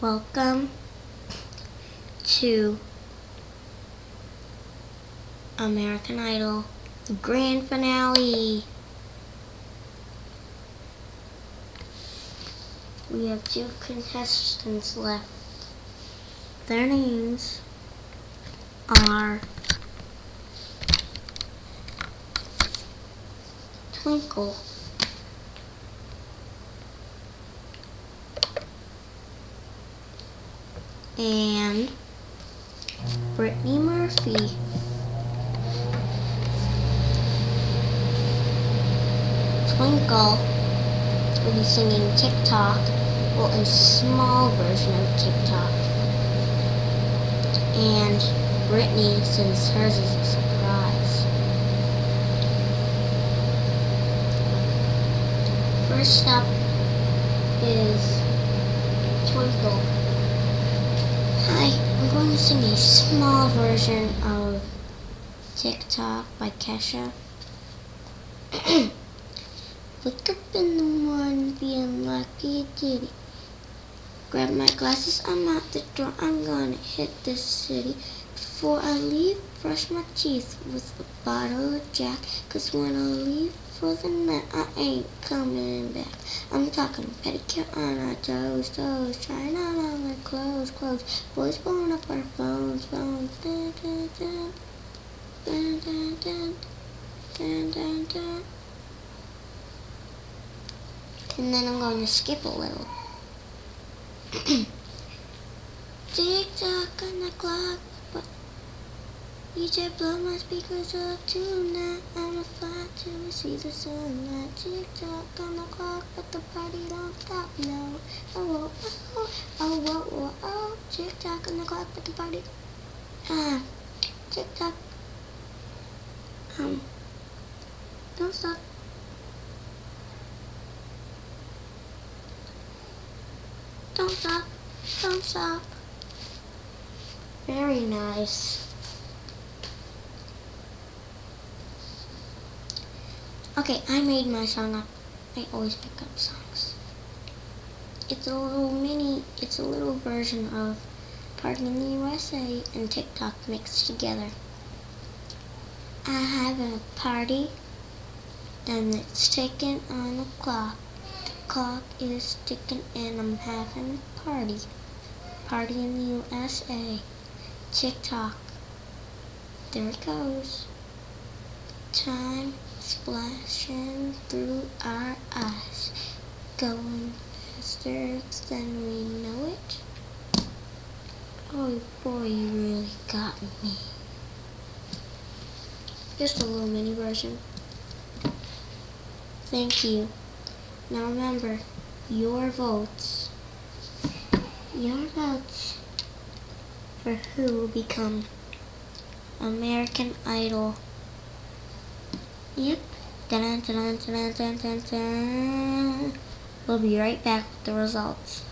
Welcome to American Idol Grand Finale. We have 2 contestants left. Their names are Twinkle and Brittany Murphy. Twinkle will be singing TikTok, well, a small version of TikTok. And Brittany, since hers is a surprise. First up is Twinkle. Hi, I'm going to sing a small version of TikTok by Kesha. Wake up in the morning feeling like P. Diddy. Grab my glasses, I'm out the door, I'm gonna hit this city. Before I leave, brush my teeth with a bottle of Jack. Cause when I leave for the night, I ain't coming back. I'm talking pedicure on our toes, trying on all my clothes. Boys blowing up our phones. Dun, dun, dun, dun, dun, dun, dun, dun, dun. And then I'm going to skip a little. Tick-tock on the clock, but DJ blow my speakers up tonight. I'ma fly to see the sunlight. Tick-tock on the clock, but the party don't stop, no. Oh, oh, oh, oh, oh, oh. Tick-tock on the clock, but the party, tick-tock, don't stop. Don't stop, don't stop. Very nice. Okay, I made my song up. I always pick up songs. It's a little version of Party in the USA and TikTok mixed together. I have a party, and it's ticking on the clock. The clock is ticking and I'm having a party. Party in the USA. TikTok. There it goes. Time splashing through our eyes. Going faster than we know it. Oh boy, you really got me. Just a little mini version. Thank you. Now remember, your votes for who will become American Idol. Yep. Dun, dun, dun, dun, dun, dun, dun. We'll be right back with the results.